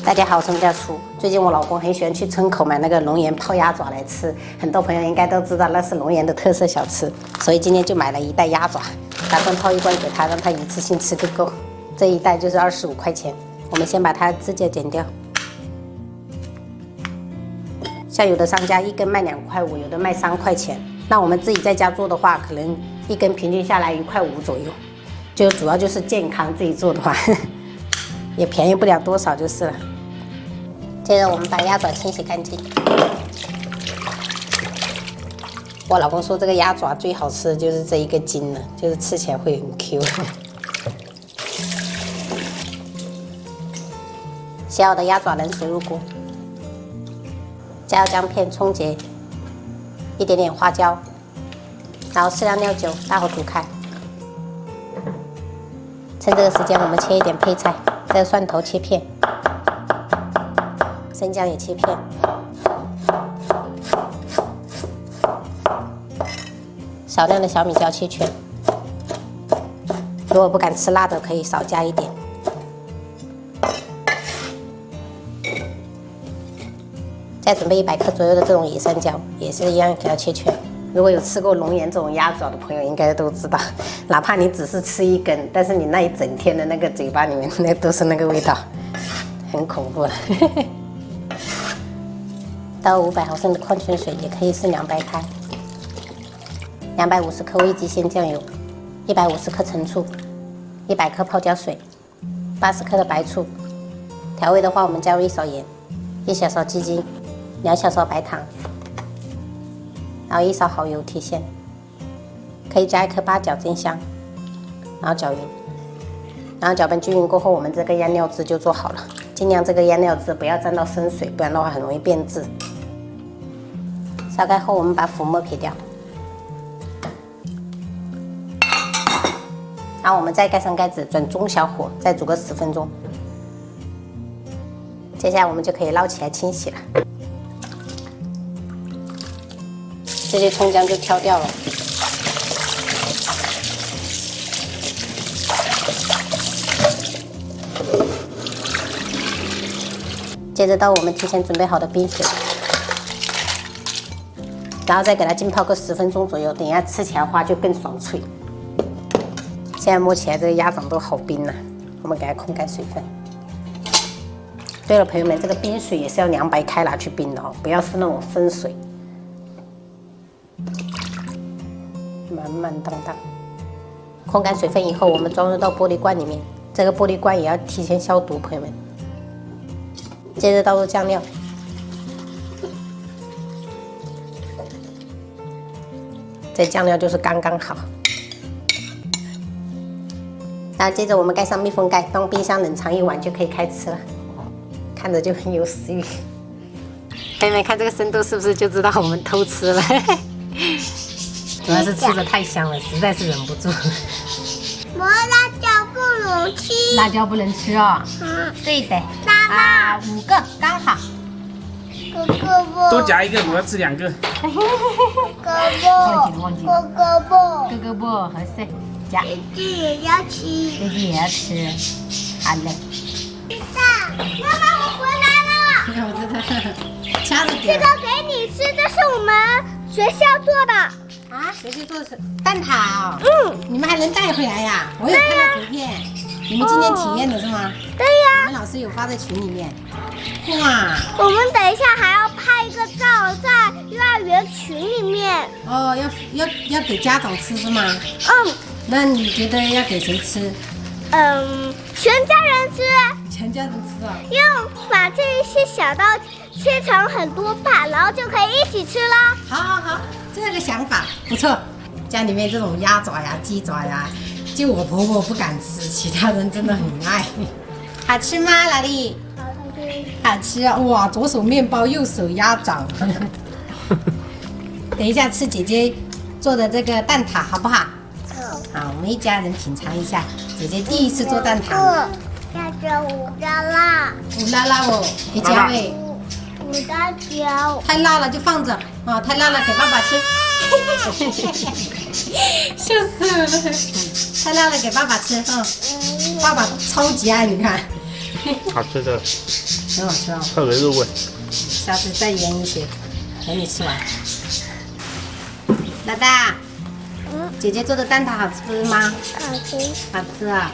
大家好，什么叫醋？最近我老公很喜欢去村口买那个龙岩泡鸭爪来吃，很多朋友应该都知道那是龙岩的特色小吃，所以今天就买了一袋鸭爪，打算泡一罐给他，让他一次性吃个够。这一袋就是25块钱，我们先把它指甲剪掉。像有的商家一根卖2块5，有的卖3块钱。那我们自己在家做的话，可能一根平均下来1块5左右，就主要就是健康，自己做的话也便宜不了多少就是了。接着我们把鸭爪清洗干净。我老公说这个鸭爪最好吃的就是这一个筋了，就是吃起来会很 Q。洗好的鸭爪冷水入锅，加入姜片、葱节，一点点花椒，然后适量料酒，大火煮开。趁这个时间，我们切一点配菜，这个蒜头切片。生姜也切片，少量的小米椒切圈。如果不敢吃辣的，可以少加一点。再准备100克左右的这种野山椒，也是一样给它切圈。如果有吃过龙岩这种鸭爪的朋友，应该都知道，哪怕你只是吃一根，但是你那一整天的那个嘴巴里面那都是那个味道，很恐怖。倒500毫升的矿泉水，也可以是凉白开。250克味极鲜酱油，150克陈醋，100克泡椒水，80克的白醋。调味的话，我们加入1勺盐，1小勺鸡精，2小勺白糖，然后1勺蚝油提鲜，可以加1颗八角增香，然后搅匀，然后搅拌均匀过后，我们这个腌料汁就做好了。尽量这个腌料汁不要沾到生水，不然的话很容易变质。烧开后，我们把浮沫撇掉，然后我们再盖上盖子，转中小火，再煮个10分钟。接下来我们就可以捞起来清洗了。这些葱姜就挑掉了。接着倒我们提前准备好的冰水，然后再给它浸泡个10分钟左右，等一下吃起来的话就更爽脆。现在摸起来这个鸭掌都好冰啊，我们给它控干水分。对了，朋友们，这个冰水也是要凉白开拿去冰的哦，不要是那种生水。满满当当，控干水分以后，我们装入到玻璃罐里面，这个玻璃罐也要提前消毒，朋友们。接着倒入酱料，这酱料就是刚刚好。然后接着我们盖上密封盖，放冰箱冷藏1晚就可以开吃了，看着就很有食欲。朋友们看这个深度是不是就知道我们偷吃了？主要是吃的太香了，实在是忍不住。辣椒不能吃，辣椒不能吃哦。对的。啊，5个刚好。哥哥不，多夹1个，我要吃2个。哥哥不，忘记哥哥不，哥哥不合适，夹。弟弟也要吃。弟弟也要吃。好嘞。妈妈，我回来了。我知道，掐着这点。个给你吃，这是我们学校做的。啊，学习做的是蛋挞哦。你们还能带回来呀？我有看到图片。你们今天体验的是吗？对呀。我们老师有发在群里面。哇。我们等一下还要拍一个照在幼儿园群里面。哦，要给家长吃是吗？那你觉得要给谁吃？全家人吃。全家人吃啊。用把这一些小刀切成很多瓣，然后就可以一起吃了。好，这个想法不错。家里面这种鸭爪呀、鸡爪呀，就我婆婆不敢吃，其他人真的很爱。好吃吗，老丽？好吃啊！哇，左手面包，右手鸭掌。等一下吃姐姐做的这个蛋挞好不好？好，我们一家人品尝一下。姐姐第一次做蛋挞。要加5个辣。5辣辣哦，给加味。5大椒。太辣了就放着啊，太辣了给爸爸吃。笑死我了！太辣了给爸爸吃，爸爸超级爱，你看。好吃的，很好吃哦。特别入味。下次再腌一些，等你吃完。大大，姐姐做的蛋挞好吃吗？好吃。好吃啊！